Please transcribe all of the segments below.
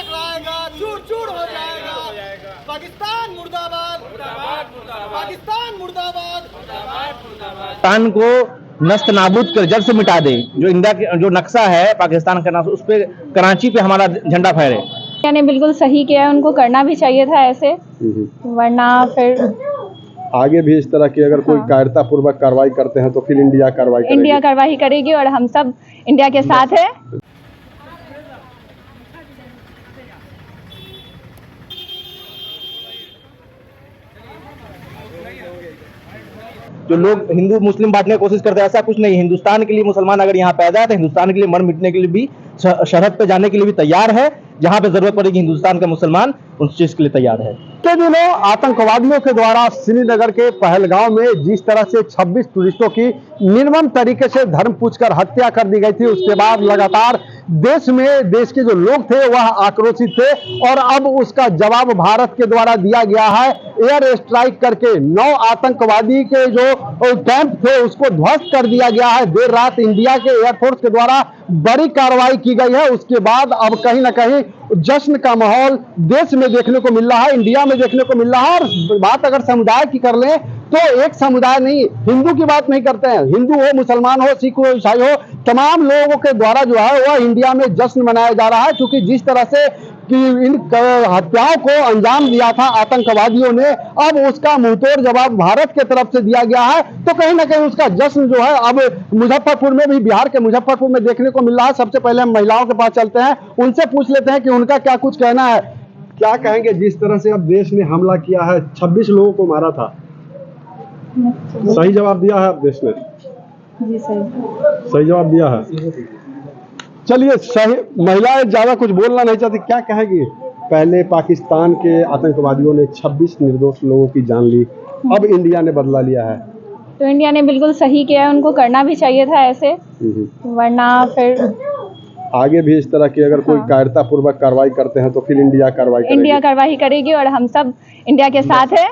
टकराएगा, चूर चूर हो जाएगा। पाकिस्तान मुर्दाबाद, पाकिस्तान मुर्दाबाद। पाकिस्तान को नस्त नाबूद कर जड़ से मिटा दे। जो इंडिया के जो नक्शा है पाकिस्तान का नाम, उस पे कराची पे हमारा झंडा फहरे। इंडिया ने बिल्कुल सही किया है, उनको करना भी चाहिए था ऐसे, वरना फिर आगे भी इस तरह की अगर कोई कायरता पूर्वक कार्रवाई करते हैं तो फिर इंडिया कार्रवाई करेगी और हम सब इंडिया के साथ है। जो लोग हिंदू मुस्लिम बांटने की कोशिश करते हैं, ऐसा कुछ नहीं। हिंदुस्तान के लिए मुसलमान अगर यहाँ पैदा है तो हिंदुस्तान के लिए मर मिटने के लिए भी, सरहद पे जाने के लिए भी तैयार है। जहाँ पे जरूरत पड़ेगी हिंदुस्तान का मुसलमान उस चीज के लिए तैयार है। पिछले दिनों आतंकवादियों के द्वारा श्रीनगर के पहलगांव में जिस तरह से 26 टूरिस्टों की निर्मम तरीके से धर्म पूछकर हत्या कर दी गई थी, उसके बाद लगातार देश में देश के जो लोग थे वह आक्रोशित थे और अब उसका जवाब भारत के द्वारा दिया गया है। एयर स्ट्राइक करके 9 आतंकवादी के जो कैंप थे उसको ध्वस्त कर दिया गया है। देर रात इंडिया के एयरफोर्स के द्वारा बड़ी कार्रवाई की गई है। उसके बाद अब कहीं ना कहीं जश्न का माहौल देश में देखने को मिल रहा है, इंडिया में देखने को मिल रहा है। और बात अगर समुदाय की कर लें तो एक समुदाय नहीं, हिंदू की बात नहीं करते हैं, हिंदू हो, मुसलमान हो, सिख हो, ईसाई हो, तमाम लोगों के द्वारा जो है वह इंडिया में जश्न मनाया जा रहा है। क्योंकि जिस तरह से कि इन हत्याओं को अंजाम दिया था आतंकवादियों ने, अब उसका मुंहतोड़ जवाब भारत के तरफ से दिया गया है। तो कहीं ना कहीं उसका जश्न जो है अब मुजफ्फरपुर में भी, बिहार के मुजफ्फरपुर में देखने को मिल रहा है। सबसे पहले हम महिलाओं के पास चलते हैं, उनसे पूछ लेते हैं कि उनका क्या कुछ कहना है। क्या कहेंगे जिस तरह से अब देश ने हमला किया है, 26 लोगों को मारा था, सही जवाब दिया है अब देश ने? जी सही जवाब दिया है। चलिए, सही महिलाएं ज्यादा कुछ बोलना नहीं चाहती, क्या कहेगी? पहले पाकिस्तान के आतंकवादियों ने 26 निर्दोष लोगों की जान ली, अब इंडिया ने बदला लिया है। तो इंडिया ने बिल्कुल सही किया है, उनको करना भी चाहिए था ऐसे, वरना फिर आगे भी इस तरह की अगर कोई कायरता पूर्वक कार्रवाई करते हैं तो फिर इंडिया कार्रवाई करेगी और हम सब इंडिया के साथ है।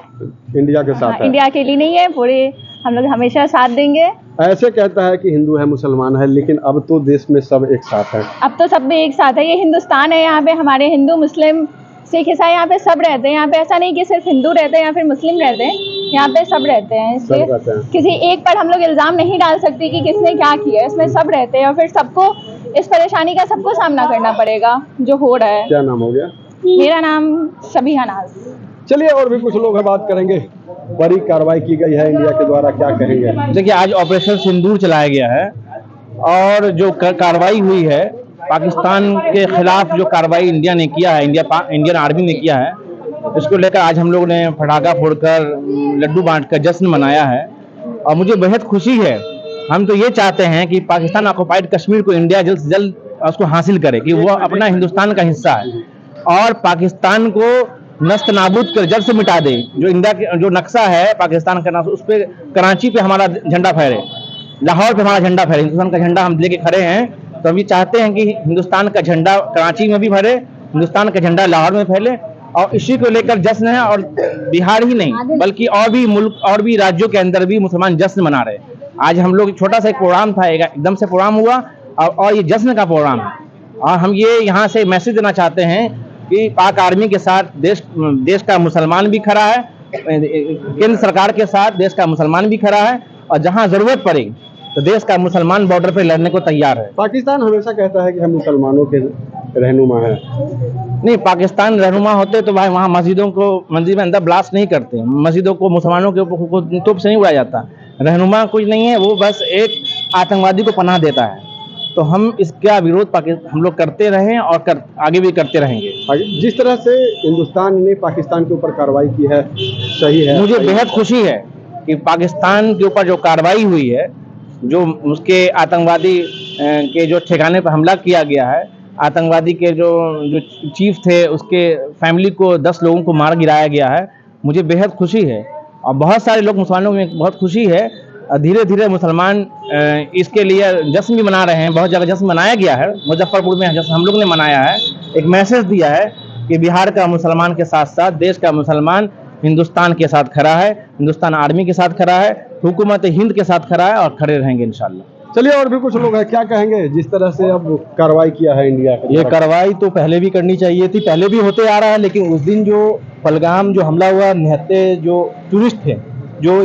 इंडिया के साथ है, इंडिया अकेली नहीं है, पूरे हम लोग हमेशा साथ देंगे। ऐसे कहता है कि हिंदू है, मुसलमान है, लेकिन अब तो देश में सब एक साथ है। अब तो सब में एक साथ है, ये हिंदुस्तान है, यहाँ पे हमारे हिंदू, मुस्लिम, सिख, ईसाई यहाँ पे सब रहते हैं। यहाँ पे ऐसा नहीं कि सिर्फ हिंदू रहते हैं या फिर मुस्लिम रहते हैं, यहाँ पे सब रहते हैं। इसलिए किसी एक पर हम लोग इल्जाम नहीं डाल सकते कि किसने क्या किया, इसमें सब रहते हैं और फिर सबको इस परेशानी का सबको सामना करना पड़ेगा जो हो रहा है। क्या नाम हो गया? मेरा नाम सबिहा नाज। चलिए, और भी कुछ लोग बात करेंगे। बड़ी कार्रवाई की गई है इंडिया के द्वारा, क्या कहेंगे? देखिए, आज ऑपरेशन सिंदूर चलाया गया है और जो कार्रवाई हुई है पाकिस्तान के खिलाफ, जो कार्रवाई इंडिया ने किया है, इंडियन आर्मी ने किया है, इसको लेकर आज हम लोग ने पटाखा फोड़कर, लड्डू बांटकर जश्न मनाया है और मुझे बेहद खुशी है। हम तो ये चाहते हैं कि पाकिस्तान ऑक्युपाइड कश्मीर को इंडिया जल्द से जल्द उसको हासिल करे, कि वो अपना हिंदुस्तान का हिस्सा है और पाकिस्तान को नस्त नाबूद कर जड़ से मिटा दे। जो इंडिया के जो नक्शा है पाकिस्तान का नाम, उस पे कराची पे हमारा झंडा फहरे, लाहौर पे हमारा झंडा फहरे, हिंदुस्तान का झंडा हम लेके खड़े हैं। तो हम ये चाहते हैं कि हिंदुस्तान का झंडा कराची में भी फहरे, हिंदुस्तान का झंडा लाहौर में फैले और इसी को लेकर जश्न है। और बिहार ही नहीं बल्कि और भी मुल्क और भी राज्यों के अंदर भी मुसलमान जश्न मना रहे हैं। आज हम लोग छोटा सा एक प्रोग्राम था, एकदम से प्रोग्राम हुआ और ये जश्न का प्रोग्राम है। और हम ये यहाँ से मैसेज देना चाहते हैं कि पाक आर्मी के साथ देश का मुसलमान भी खड़ा है, केंद्र सरकार के साथ देश का मुसलमान भी खड़ा है और जहाँ जरूरत पड़े तो देश का मुसलमान बॉर्डर पे लड़ने को तैयार है। पाकिस्तान हमेशा कहता है कि हम मुसलमानों के रहनुमा हैं। नहीं, पाकिस्तान रहनुमा होते तो भाई वहाँ मस्जिद में अंदर ब्लास्ट नहीं करते, मस्जिदों को, मुसलमानों के ऊपर तोप से नहीं उड़ाया जाता। रहनुमा कुछ नहीं है, वो बस एक आतंकवादी को पनाह देता है। तो हम इसका विरोध हम लोग करते रहे और आगे भी करते रहेंगे। जिस तरह से हिंदुस्तान ने पाकिस्तान के ऊपर कार्रवाई की है, सही है, मुझे बेहद खुशी है कि पाकिस्तान के ऊपर जो कार्रवाई हुई है, जो उसके आतंकवादी के जो ठिकाने पर हमला किया गया है, आतंकवादी के जो चीफ थे उसके फैमिली को 10 लोगों को मार गिराया गया है, मुझे बेहद खुशी है। और बहुत सारे लोग, मुसलमानों में बहुत खुशी है। धीरे धीरे मुसलमान इसके लिए जश्न भी मना रहे हैं, बहुत जगह जश्न मनाया गया है। मुजफ्फरपुर में जश्न हम लोग ने मनाया है, एक मैसेज दिया है कि बिहार का मुसलमान के साथ साथ देश का मुसलमान हिंदुस्तान के साथ खड़ा है, हिंदुस्तान आर्मी के साथ खड़ा है, हुकूमत हिंद के साथ खड़ा है और खड़े रहेंगे इंशाल्लाह। चलिए और भी कुछ लोग हैं, क्या कहेंगे जिस तरह से अब कार्रवाई किया है इंडिया के ये द्वारा? कार्रवाई तो पहले भी करनी चाहिए थी, पहले भी होते आ रहा है, लेकिन उस दिन जो पहलगाम जो हमला हुआ, निहत्ते जो टूरिस्ट थे, जो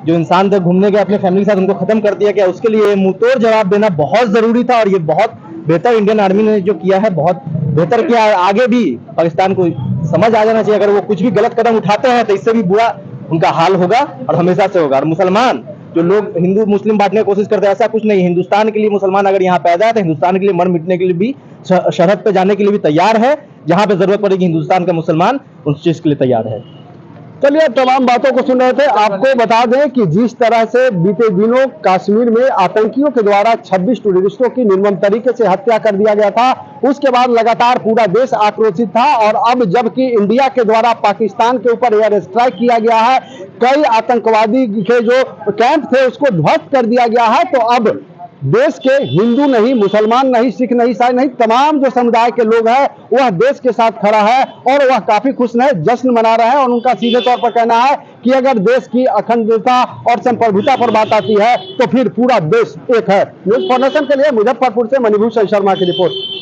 इंसान थे घूमने गए अपने फैमिली के साथ, उनको खत्म कर दिया गया, उसके लिए मुंहतोड़ जवाब देना बहुत जरूरी था। और ये बहुत बेहतर इंडियन आर्मी ने जो किया है, बहुत बेहतर किया है। आगे भी पाकिस्तान को समझ आ जाना चाहिए, अगर वो कुछ भी गलत कदम उठाते हैं तो इससे भी बुरा उनका हाल होगा और हमेशा से होगा। और मुसलमान जो लोग हिंदू मुस्लिम बांटने की कोशिश करते हैं, ऐसा कुछ नहीं। हिंदुस्तान के लिए मुसलमान अगर यहाँ पैदा है तो हिंदुस्तान के लिए मर मिटने के लिए भी, सरहद पे जाने के लिए भी तैयार है। जहां पे जरूरत पड़ेगी हिंदुस्तान का मुसलमान उस चीज के लिए तैयार है। चलिए तमाम बातों को सुन रहे थे। आपको बता दें कि जिस तरह से बीते दिनों कश्मीर में आतंकियों के द्वारा 26 टूरिस्टों की निर्मम तरीके से हत्या कर दिया गया था, उसके बाद लगातार पूरा देश आक्रोशित था। और अब जबकि इंडिया के द्वारा पाकिस्तान के ऊपर एयर स्ट्राइक किया गया है, कई आतंकवादी के जो कैंप थे उसको ध्वस्त कर दिया गया है, तो अब देश के हिंदू नहीं, मुसलमान नहीं, सिख नहीं, ईसाई नहीं, तमाम जो समुदाय के लोग हैं वह देश के साथ खड़ा है और वह काफी खुश है, जश्न मना रहे हैं। और उनका सीधे तौर पर कहना है कि अगर देश की अखंडता और संप्रभुता पर बात आती है तो फिर पूरा देश एक है। न्यूज़ फॉर नेशन के लिए मुजफ्फरपुर से मणिभूषण शर्मा की रिपोर्ट।